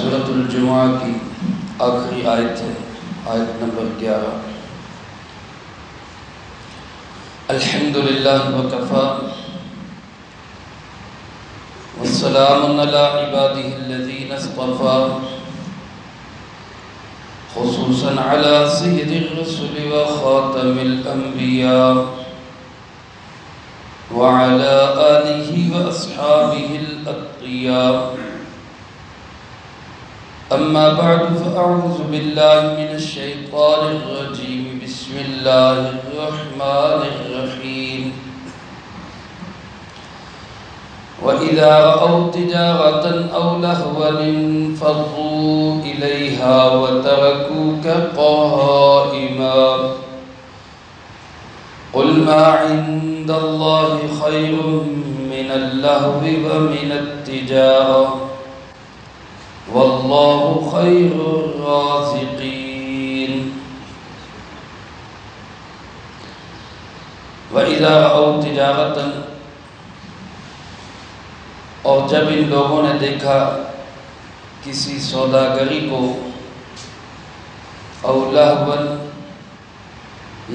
سورۃ الجمعہ کی آخری آیت ہے، آیت نمبر 11۔ الحمدللہ وکفی والسلام علی عبادہ الذین اصطفی، خصوصاً علی سید الرسل وخاتم الانبیاء وعلى آلہ واصحابہ الاتقیاء۔ اما بعد فاعوذ باللہ من الشیطان الرجیم، بسم اللہ الرحمن الرحیم۔ وَإِذَا رَأَوْا تِجَارَةً أَوْ لَهْوًا انفَضُّوا إِلَيْهَا وَتَرَكُوكَ قَائِمًا قُلْ مَا عِندَ اللَّهِ خَيْرٌ مِّنَ اللَّهْوِ وَمِنَ التِّجَارَةِ وَاللَّهُ خَيْرُ الرَّازِقِينَ۔ وَإِذَا رَأَوْا تِجَارَةً، اور جب ان لوگوں نے دیکھا کسی سوداگری کو، او لہون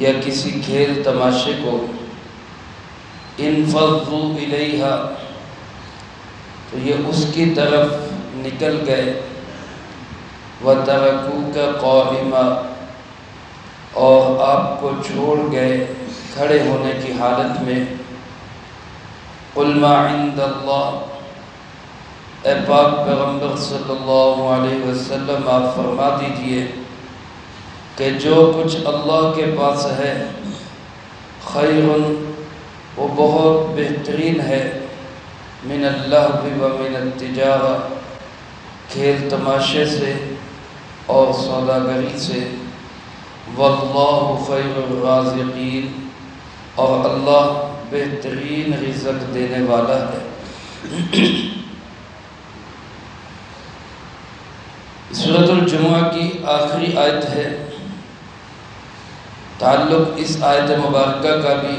یا کسی کھیل تماشے کو، انفضوا الیہا تو یہ اس کی طرف نکل گئے، وترکوک قائما اور آپ کو چھوڑ گئے کھڑے ہونے کی حالت میں۔ قل ما عند اللہ، اے پاک پیغمبر صلی اللہ علیہ وسلم آپ فرما دیجئے کہ جو کچھ اللہ کے پاس ہے، خیر وہ بہت بہترین ہے، من اللہو ومن التجارہ کھیل تماشے سے اور سوداگری سے، واللہ خیر الرازقین اور اللہ بہترین رزق دینے والا ہے۔ سورۃ الجمعہ کی آخری آیت ہے، تعلق اس آیت مبارکہ کا بھی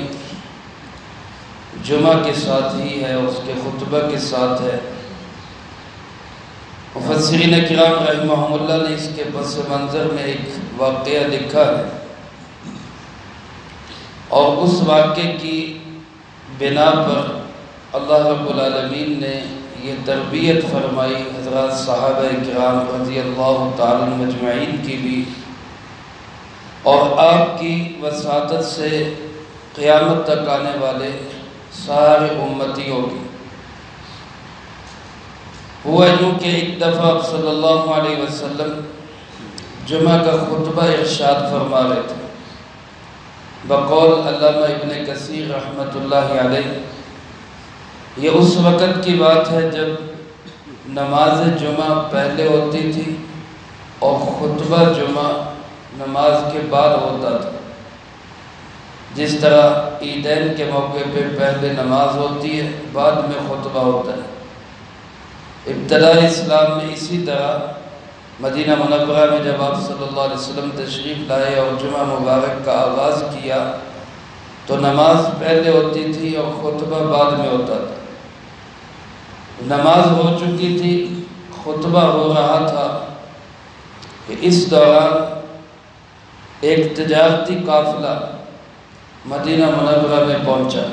جمعہ کے ساتھ ہی ہے، اس کے خطبہ کے ساتھ ہے۔ مفسرین کرام رحمہم اللہ نے اس کے پس منظر میں ایک واقعہ لکھا ہے، اور اس واقعے کی بنا پر اللہ رب العالمین نے یہ تربیت فرمائی حضرات صحابہ کرام رضی اللہ تعالی مجمعین کی بھی، اور آپ کی وساطت سے قیامت تک آنے والے سارے امتیوں کی۔ ہوا یوں کہ ایک دفعہ آپ صلی اللہ علیہ وسلم جمعہ کا خطبہ ارشاد فرما رہے تھے، بقول علامہ ابن کثیر رحمۃ اللہ علیہ۔ یہ اس وقت کی بات ہے جب نماز جمعہ پہلے ہوتی تھی اور خطبہ جمعہ نماز کے بعد ہوتا تھا۔ جس طرح عیدین کے موقع پہ پہلے نماز ہوتی ہے، بعد میں خطبہ ہوتا ہے۔ ابتداء اسلام میں اسی طرح مدینہ منورہ میں جب آپ صلی اللہ علیہ وسلم تشریف لائے اور جمعہ مبارک کا آغاز کیا تو نماز پہلے ہوتی تھی اور خطبہ بعد میں ہوتا تھا۔ نماز ہو چکی تھی، خطبہ ہو رہا تھا کہ اس دوران ایک تجارتی قافلہ مدینہ منورہ میں پہنچا،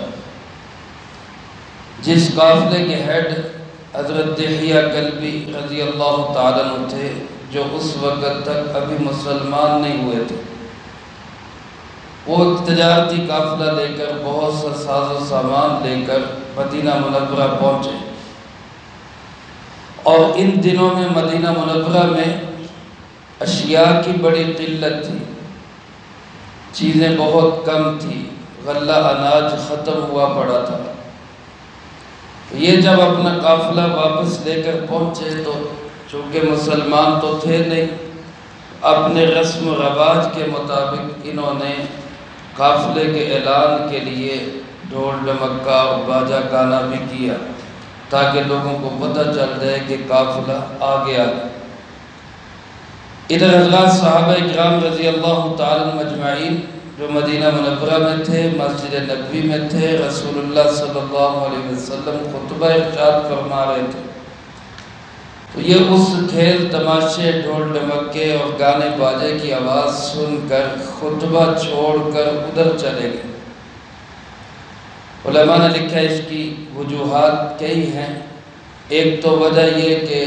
جس قافلے کے ہیڈ حضرت دحیہ کلبی رضی اللہ تعالیٰ عنہ تھے، جو اس وقت تک ابھی مسلمان نہیں ہوئے تھے۔ وہ تجارتی قافلہ لے کر، بہت سا ساز و سامان لے کر مدینہ منورہ پہنچے، اور ان دنوں میں مدینہ منورہ میں اشیاء کی بڑی قلت تھی، چیزیں بہت کم تھی، غلہ اناج ختم ہوا پڑا تھا۔ یہ جب اپنا قافلہ واپس لے کر پہنچے تو چونکہ مسلمان تو تھے نہیں، اپنے رسم و رواج کے مطابق انہوں نے قافلے کے اعلان کے لیے ڈھول ڈمکا اور باجا گانا بھی کیا، تاکہ لوگوں کو پتہ چل جائے کہ قافلہ آ گیا۔ ادھر حضرات صحابہ کرام رضی اللہ تعالی مجمعین جو مدینہ منورہ میں تھے، مسجد نبوی میں تھے، رسول اللہ صلی اللہ علیہ وسلم خطبہ ارشاد فرما رہے تھے۔ تو یہ اس کھیل تماشے ڈھول ڈمکے اور گانے باجے کی آواز سن کر خطبہ چھوڑ کر ادھر چلے گئے۔ علماء نے لکھا اس کی وجوہات کئی ہیں۔ ایک تو وجہ یہ کہ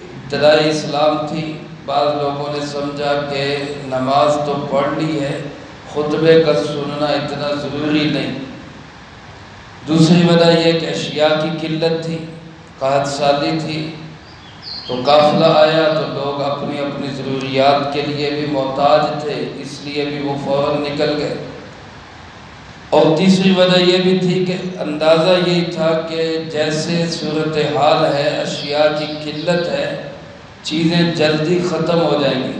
ابتدائی اسلام تھی، بعض لوگوں نے سمجھا کہ نماز تو پڑھ لی ہے، خطبے کا سننا اتنا ضروری نہیں۔ دوسری وجہ یہ کہ اشیاء کی قلت تھی، قحط سالی تھی، تو قافلہ آیا تو لوگ اپنی اپنی ضروریات کے لیے بھی محتاج تھے، اس لیے بھی وہ فوراً نکل گئے۔ اور تیسری وجہ یہ بھی تھی کہ اندازہ یہی تھا کہ جیسے صورتحال ہے، اشیاء کی قلت ہے، چیزیں جلدی ختم ہو جائیں گی،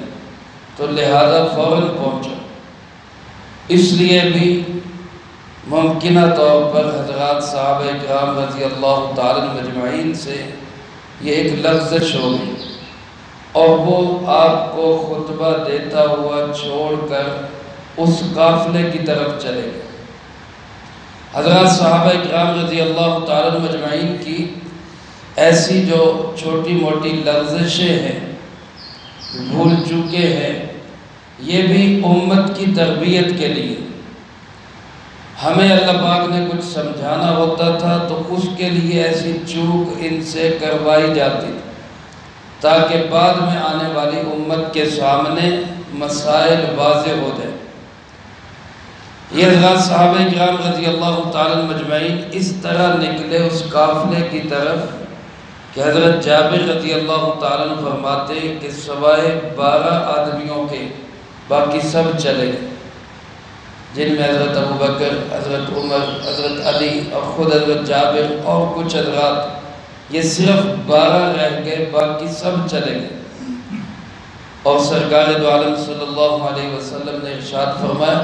تو لہذا فوراً پہنچو۔ اس لیے بھی ممکنہ طور پر حضرات صحابہ کرام رضی اللہ تعالی مجمعین سے یہ ایک لفظش ہو گئی، اور وہ آپ کو خطبہ دیتا ہوا چھوڑ کر اس قافلے کی طرف چلے گئے۔ حضرات صحابہ کرام رضی اللہ تعالی مجمعین کی ایسی جو چھوٹی موٹی لفظشیں ہیں، بھول چکے ہیں، یہ بھی امت کی تربیت کے لیے ہمیں اللہ پاک نے کچھ سمجھانا ہوتا تھا تو اس کے لیے ایسی چوک ان سے کروائی جاتی تاکہ بعد میں آنے والی امت کے سامنے مسائل واضح ہو جائے۔ یہ حضرات صحابہ کرام رضی اللہ تعالی مجمعین اس طرح نکلے اس قافلے کی طرف کہ حضرت جابر رضی اللہ تعالی فرماتے کہ سوائے 12 آدمیوں کے باقی سب چلے گئے، جن میں حضرت ابوبکر، حضرت عمر، حضرت علی اور خود حضرت جابر اور کچھ حضرات، یہ صرف 12 رہ گئے، باقی سب چلے گئے۔ اور سرکار دو عالم صلی اللہ علیہ وسلم نے ارشاد فرمایا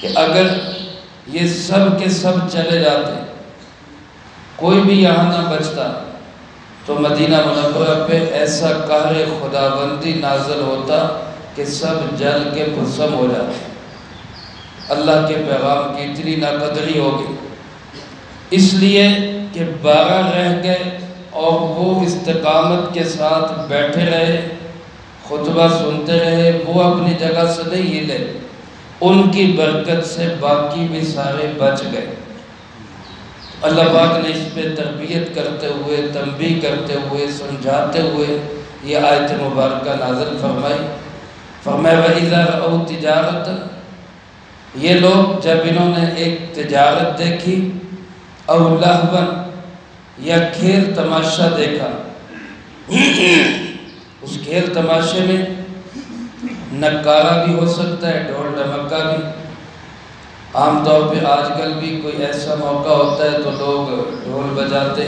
کہ اگر یہ سب کے سب چلے جاتے، کوئی بھی یہاں نہ بچتا، تو مدینہ منورہ پہ ایسا قہر خداوندی نازل ہوتا کہ سب جل کے بھسم ہو جاتے۔ اللہ کے پیغام کی اتنی ناقدری ہوگی، اس لیے کہ 12 رہ گئے اور وہ استقامت کے ساتھ بیٹھے رہے، خطبہ سنتے رہے، وہ اپنی جگہ سے نہیں ہلے، ان کی برکت سے باقی بھی سارے بچ گئے۔ اللہ پاک نے اس پہ تربیت کرتے ہوئے، تنبیہ کرتے ہوئے، سمجھاتے ہوئے یہ آیت مبارکہ نازل فرمائی۔ فرمایا وَإِذَا رَأَوْا تِجَارَةً، یہ لوگ جب انہوں نے ایک تجارت دیکھی، او لہون، یا کھیل تماشا دیکھا، اس کھیل تماشے میں نکارہ بھی ہو سکتا ہے، ڈھول ڈھمکا بھی۔ عام طور پہ آج کل بھی کوئی ایسا موقع ہوتا ہے تو لوگ ڈھول بجاتے،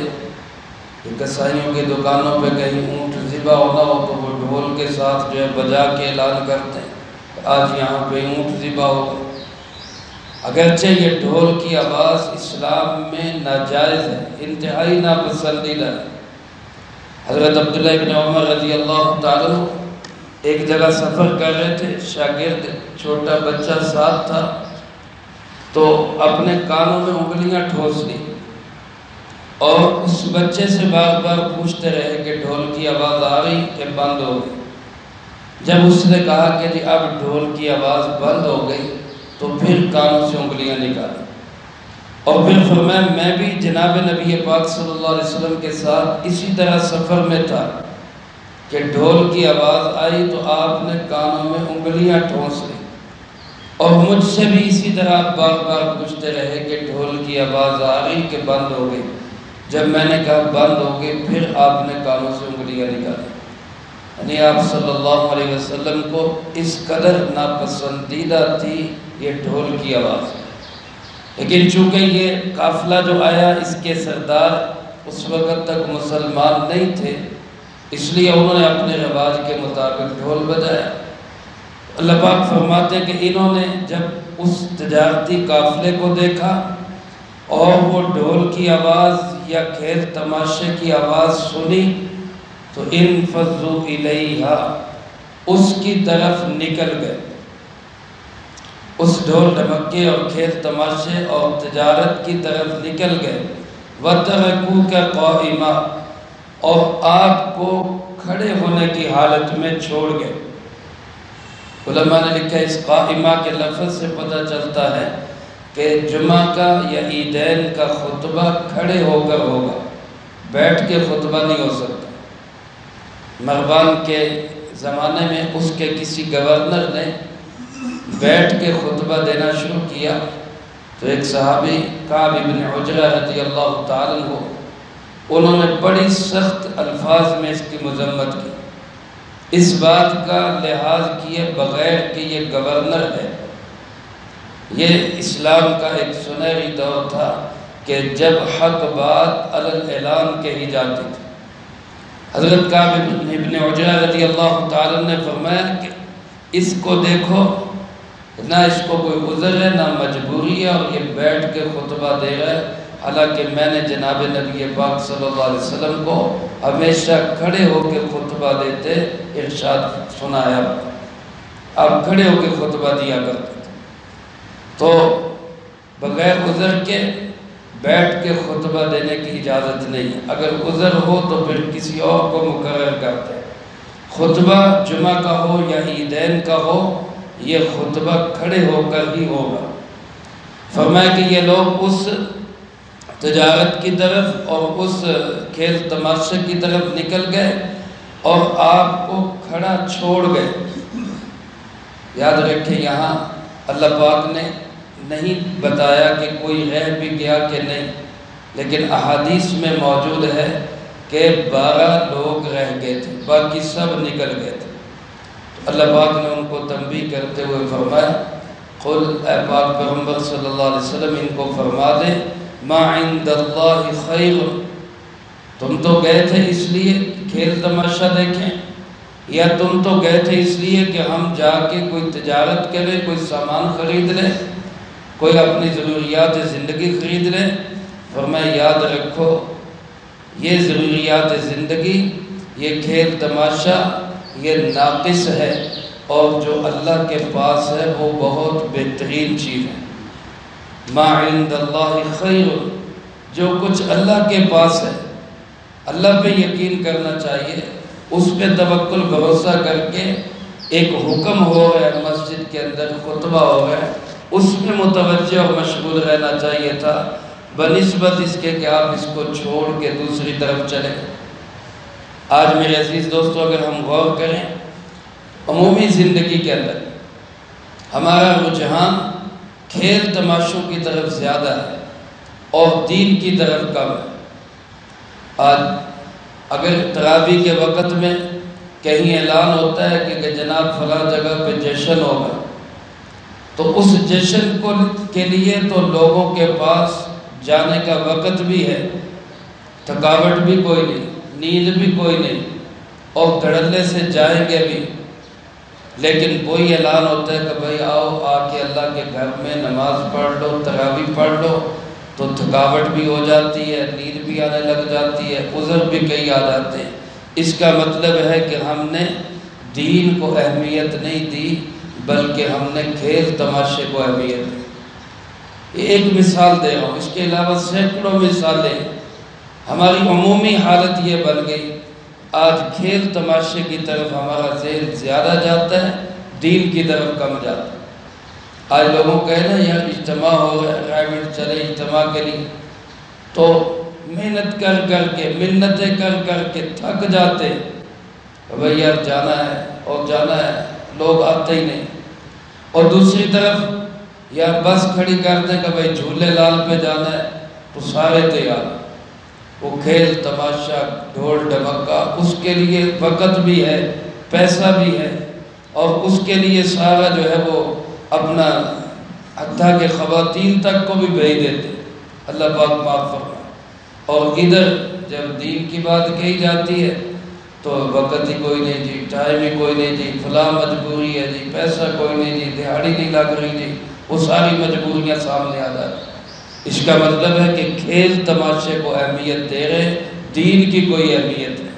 کسائیوں کی دکانوں پہ کہیں اونٹ ذبح ہونا ہو تو وہ ڈھول کے ساتھ جو ہے بجا کے اعلان کرتے ہیں آج یہاں پہ اونٹ ذبح ہوگا۔ اگرچہ یہ ڈھول کی آواز اسلام میں ناجائز ہے، انتہائی ناپسندیدہ ہے۔ حضرت عبداللہ ابن عمر رضی اللہ تعالیٰ ایک جگہ سفر کر رہے تھے، شاگرد چھوٹا بچہ ساتھ تھا، تو اپنے کانوں میں انگلیاں ٹھوس لی اور اس بچے سے بار بار پوچھتے رہے کہ ڈھول کی آواز آ رہی کہ بند ہو گئی۔ جب اس نے کہا کہ جی اب ڈھول کی آواز بند ہو گئی تو پھر کانوں سے انگلیاں نکالی، اور پھر فرمایا میں بھی جناب نبی پاک صلی اللہ علیہ وسلم کے ساتھ اسی طرح سفر میں تھا کہ ڈھول کی آواز آئی تو آپ نے کانوں میں انگلیاں ٹھونس لی، اور مجھ سے بھی اسی طرح بار بار پوچھتے رہے کہ ڈھول کی آواز آ رہی کہ بند ہو گئی۔ جب میں نے کہا بند ہو گئی پھر آپ نے کانوں سے انگلیاں نکالی۔ یعنی آپ صلی اللہ علیہ وسلم کو اس قدر ناپسندیدہ تھی یہ ڈھول کی آواز۔ لیکن چونکہ یہ قافلہ جو آیا اس کے سردار اس وقت تک مسلمان نہیں تھے، اس لیے انہوں نے اپنے رواج کے مطابق ڈھول بجایا۔ اللہ پاک فرماتے ہیں کہ انہوں نے جب اس تجارتی قافلے کو دیکھا اور وہ ڈھول کی آواز یا کھیل تماشے کی آواز سنی تو انفضوا الیہا، اس کی طرف نکل گئے، اس ڈھول ڈھمکے اور کھیل تماشے اور تجارت کی طرف نکل گئے۔ وَتَرَكُوكَ قَائِمًا، اور آپ کو کھڑے ہونے کی حالت میں چھوڑ گئے۔ علماء نے لکھا اس قائمہ کے لفظ سے پتہ چلتا ہے کہ جمعہ کا یا عیدین کا خطبہ کھڑے ہو کر ہوگا، بیٹھ کے خطبہ نہیں ہو سکتا۔ مروان کے زمانے میں اس کے کسی گورنر نے بیٹھ کے خطبہ دینا شروع کیا تو ایک صحابی کعب بن عجرہ رضی اللہ تعالیٰ عنہ، انہوں نے بڑی سخت الفاظ میں اس کی مذمت کی، اس بات کا لحاظ کیے بغیر کہ یہ گورنر ہے۔ یہ اسلام کا ایک سنہری دور تھا کہ جب حق بات علی اعلان کہی جاتی تھی۔ حضرت کعب بن عجرہ رضی اللہ تعالیٰ نے فرمایا کہ اس کو دیکھو، نہ اس کو کوئی عذر ہے نہ مجبوری ہے، اور یہ بیٹھ کے خطبہ دے رہا ہے، حالانکہ میں نے جناب نبی پاک صلی اللہ علیہ وسلم کو ہمیشہ کھڑے ہو کے خطبہ دیتے ارشاد سنایا، آپ کھڑے ہو کے خطبہ دیا کرتے تھے۔ تو بغیر عذر کے بیٹھ کے خطبہ دینے کی اجازت نہیں ہے، اگر عذر ہو تو پھر کسی اور کو مقرر کرتے ہیں۔ خطبہ جمعہ کا ہو یا عیدین کا ہو، یہ خطبہ کھڑے ہو کر ہی ہوگا۔ فرمایا کہ یہ لوگ اس تجارت کی طرف اور اس کھیل تماشے کی طرف نکل گئے اور آپ کو کھڑا چھوڑ گئے۔ یاد رکھیں یہاں اللہ پاک نے نہیں بتایا کہ کوئی رہ بھی گیا کہ نہیں، لیکن احادیث میں موجود ہے کہ 12 لوگ رہ گئے تھے، باقی سب نکل گئے تھے۔ تو اللہ پاک نے ان کو تنبیہ کرتے ہوئے فرمایا، قل اے پاک پیغمبر صلی اللہ علیہ وسلم ان کو فرما دے، ما عند اللہ خیر، تم تو گئے تھے اس لیے کھیل تماشا دیکھیں، یا تم تو گئے تھے اس لیے کہ ہم جا کے کوئی تجارت کریں، کوئی سامان خرید لیں، کوئی اپنی ضروریات زندگی خرید لیں؟ فرمایا یاد رکھو یہ ضروریات زندگی، یہ کھیل تماشا، یہ ناقص ہے، اور جو اللہ کے پاس ہے وہ بہت بہترین چیز ہے۔ ما عند اللہ خیر، جو کچھ اللہ کے پاس ہے اللہ پہ یقین کرنا چاہیے، اس پہ توکل بھروسہ کر کے ایک حکم ہو رہا ہے مسجد کے اندر خطبہ ہو رہا ہے، اس میں متوجہ اور مشغول رہنا چاہیے تھا، بنسبت اس کے کہ آپ اس کو چھوڑ کے دوسری طرف چلیں۔ آج میرے عزیز دوستو اگر ہم غور کریں، عمومی زندگی کے اندر ہمارا رجحان کھیل تماشوں کی طرف زیادہ ہے اور دین کی طرف کم ہے۔ آج اگر تراویح کے وقت میں کہیں اعلان ہوتا ہے کہ جناب فلاں جگہ پہ جشن ہوگا، تو اس جشن کے لیے تو لوگوں کے پاس جانے کا وقت بھی ہے، تھکاوٹ بھی کوئی نہیں، نیند بھی کوئی نہیں، اور دھڑلے سے جائیں گے بھی، لیکن وہی اعلان ہوتا ہے کہ بھائی آؤ آ کے اللہ کے گھر میں نماز پڑھ لو، تراویح پڑھ لو، تو تھکاوٹ بھی ہو جاتی ہے، نیند بھی آنے لگ جاتی ہے، عذر بھی کئی آ جاتے ہیں۔ اس کا مطلب ہے کہ ہم نے دین کو اہمیت نہیں دی، بلکہ ہم نے کھیل تماشے کو اہمیت دی۔ یہ ایک مثال دے رہا ہوں، اس کے علاوہ سینکڑوں مثالیں۔ ہماری عمومی حالت یہ بن گئی، آج کھیل تماشے کی طرف ہمارا ذہن زیادہ جاتا ہے، دین کی طرف کم جاتا ہے۔ آج لوگوں کہنا یار اجتماع ہو رہا ہے، رائمنڈ چلے اجتماع کے لیے، تو محنت کر کر کے منتیں کر کر کے تھک جاتے، بھائی یار جانا ہے اور جانا ہے، لوگ آتے ہی نہیں۔ اور دوسری طرف یا بس کھڑی کر دیں کہ بھائی جھولے لال پہ جانا ہے تو سارے تیار، وہ کھیل تماشا ڈھول ڈھمکا، اس کے لیے وقت بھی ہے، پیسہ بھی ہے، اور اس کے لیے سارا جو ہے وہ اپنا حتیٰ کہ خواتین تک کو بھی بھیج دیتے، اللہ پاک معاف فرمائے۔ اور ادھر جب دین کی بات کہی جاتی ہے تو وقت ہی کوئی نہیں جی، ٹائم ہی کوئی نہیں جی، فلاں مجبوری ہے جی، پیسہ کوئی نہیں جی، دہاڑی نہیں لگ رہی جی، وہ ساری مجبوریاں سامنے آ جاتی۔ اس کا مطلب ہے کہ کھیل تماشے کو اہمیت دے رہے، دین کی کوئی اہمیت نہیں،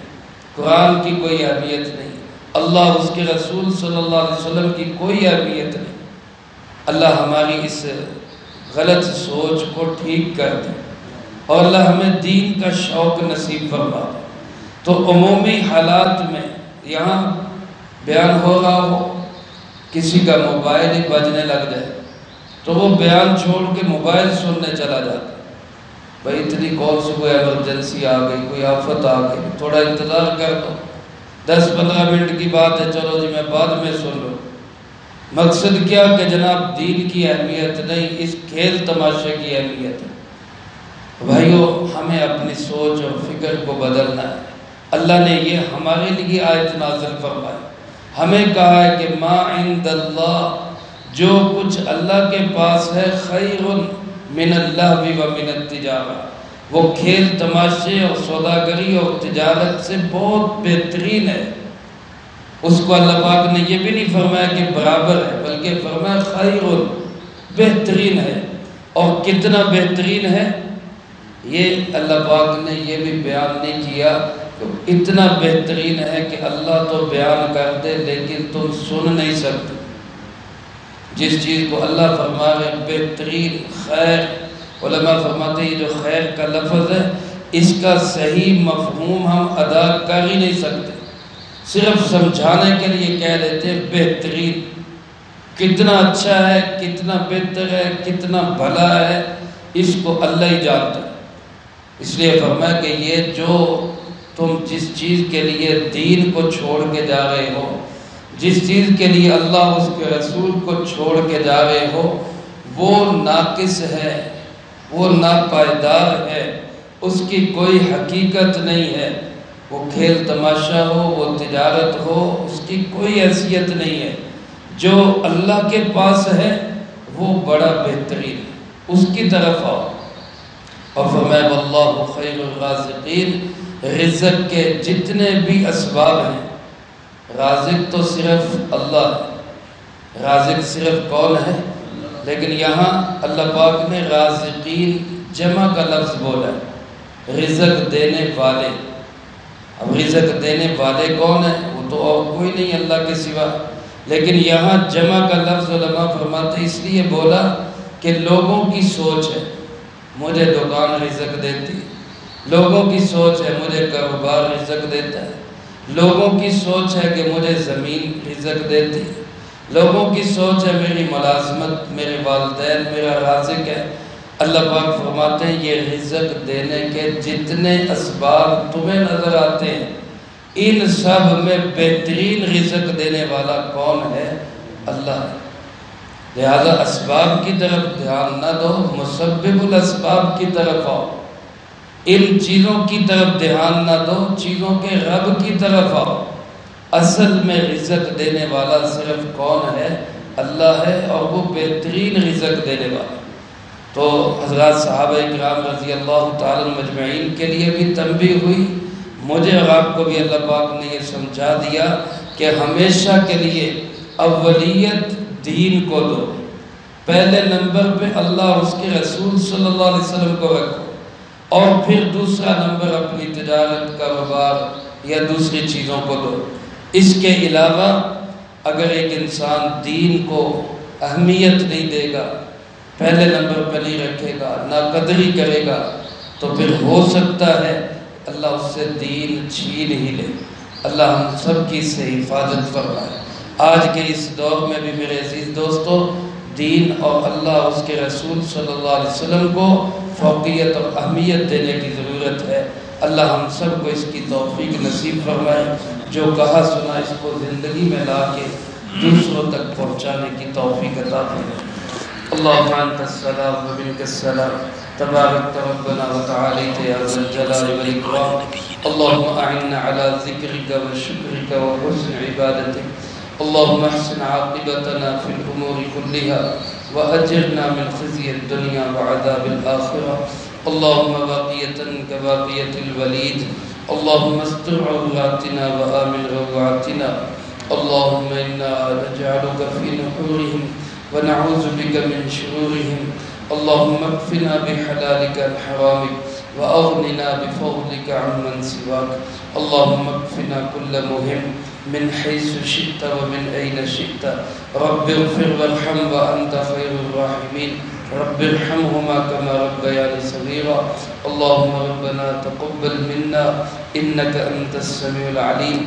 قرآن کی کوئی اہمیت نہیں، اللہ اس کے رسول صلی اللہ علیہ وسلم کی کوئی اہمیت نہیں۔ اللہ ہماری اس غلط سوچ کو ٹھیک کر دے، اور اللہ ہمیں دین کا شوق نصیب فرما دے۔ تو عمومی حالات میں یہاں بیان ہو رہا ہو، کسی کا موبائل ہی بجنے لگ جائے تو وہ بیان چھوڑ کے موبائل سننے چلا جاتا، بھائی اتنی کال سے کوئی ایمرجنسی آ گئی، کوئی آفت آ گئی، تھوڑا انتظار کر دو، 10-15 منٹ کی بات ہے، چلو جی میں بعد میں سن لوں۔ مقصد کیا کہ جناب دین کی اہمیت نہیں، اس کھیل تماشے کی اہمیت ہے۔ بھائیو ہمیں اپنی سوچ اور فکر کو بدلنا ہے۔ اللہ نے یہ ہمارے لیے آیت نازل فرمائی، ہمیں کہا ہے کہ ما عند اللہ، جو کچھ اللہ کے پاس ہے، خیر من اللہو و من التجارہ، وہ کھیل تماشے اور سوداگری اور تجارت سے بہت بہترین ہے۔ اس کو اللہ پاک نے یہ بھی نہیں فرمایا کہ برابر ہے، بلکہ فرمایا خیر، بہترین ہے۔ اور کتنا بہترین ہے یہ اللہ پاک نے یہ بھی بیان نہیں کیا، اتنا بہترین ہے کہ اللہ تو بیان کر دے لیکن تم سن نہیں سکتے۔ جس چیز کو اللہ فرما رہے بہترین، خیر، علماء فرماتے ہیں یہ جو خیر کا لفظ ہے اس کا صحیح مفہوم ہم ادا کر ہی نہیں سکتے، صرف سمجھانے کے لیے کہہ دیتے ہیں بہترین۔ کتنا اچھا ہے، کتنا بہتر ہے، کتنا بھلا ہے، اس کو اللہ ہی جانتا ہے۔ اس لیے فرمایا کہ یہ جو تم جس چیز کے لیے دین کو چھوڑ کے جا رہے ہو، جس چیز کے لیے اللہ اس کے رسول کو چھوڑ کے جا رہے ہو، وہ ناقص ہے، وہ ناپائیدار ہے، اس کی کوئی حقیقت نہیں ہے۔ وہ کھیل تماشا ہو، وہ تجارت ہو، اس کی کوئی حیثیت نہیں ہے۔ جو اللہ کے پاس ہے وہ بڑا بہترین ہے، اس کی طرف آؤ۔ اور فرمایا واللہ خیر الرازقین، رزق کے جتنے بھی اسباب ہیں، رازق تو صرف اللہ ہے، رازق صرف کون ہے؟ لیکن یہاں اللہ پاک نے رازقین جمع کا لفظ بولا ہے، رزق دینے والے۔ اب رزق دینے والے کون ہیں؟ وہ تو اور کوئی نہیں اللہ کے سوا، لیکن یہاں جمع کا لفظ علماء فرماتے اس لیے بولا کہ لوگوں کی سوچ ہے مجھے دکان رزق دیتی ہے، لوگوں کی سوچ ہے مجھے کاروبار رزق دیتا ہے، لوگوں کی سوچ ہے کہ مجھے زمین رزق دیتی ہے، لوگوں کی سوچ ہے میری ملازمت، میرے والدین میرا رازق ہے۔ اللہ پاک فرماتے ہیں یہ رزق دینے کے جتنے اسباب تمہیں نظر آتے ہیں، ان سب میں بہترین رزق دینے والا کون ہے؟ اللہ ہے۔ لہذا اسباب کی طرف دھیان نہ دو، مسبب الاسباب کی طرف آؤ۔ ان چیزوں کی طرف دھیان نہ دو، چیزوں کے رب کی طرف آؤ۔ اصل میں رزق دینے والا صرف کون ہے؟ اللہ ہے، اور وہ بہترین رزق دینے والا۔ تو حضرات صحابہ اکرام رضی اللہ تعالیٰ مجمعین کے لیے بھی تنبیہ ہوئی، مجھے اور آپ کو بھی اللہ پاک نے یہ سمجھا دیا کہ ہمیشہ کے لیے اولیت دین کو دو، پہلے نمبر پہ اللہ اور اس کے رسول صلی اللہ علیہ وسلم کو رکھو، اور پھر دوسرا نمبر اپنی تجارت، کاروبار یا دوسری چیزوں کو دو۔ اس کے علاوہ اگر ایک انسان دین کو اہمیت نہیں دے گا، پہلے نمبر پہ نہیں رکھے گا، ناقدری کرے گا، تو پھر ہو سکتا ہے اللہ اس سے دین چھین ہی لے۔ اللہ ہم سب کی سے حفاظت فرمائے۔ آج کے اس دور میں بھی میرے عزیز دوستو، دین اور اللہ اس کے رسول صلی اللہ علیہ وسلم کو فوقیت اور اہمیت دینے کی ضرورت ہے۔ اللہ ہم سب کو اس کی توفیق نصیب فرمائے، جو کہا سنا اس کو زندگی میں لا کے دوسروں تک پہنچانے کی توفیق عطا فرمائے۔ اللہم انت السلام و منک السلام، تبارک ربنا و تعالیت یا ذا الجلال والاکرام۔ اللہم اعنا علی ذکرک و شکرک و حسن عبادتک۔ اللہم احسن عاقبتنا فی الامور كلها واجرنا من خزي الدنيا وعذاب الآخرة۔ اللہم باقیتا کباقیت الولید، اللہم استر عوراتنا وآمن روعاتنا۔ اللہم انا نجعلک فی نحورهم ونعوذ بك من شرورهم۔ اللہم اکفنا بحلالک عن حرامک واغننا بفضلک عمن سواک۔ اللہم اکفنا کل مہم من حیث شئت ومن این شئت، رب اغفر وارحم وانت خیر الراحمین۔ رب ارحمهما كما ربياني صغيرا اللهم ربنا تقبل منا إنك أنت السميع العليم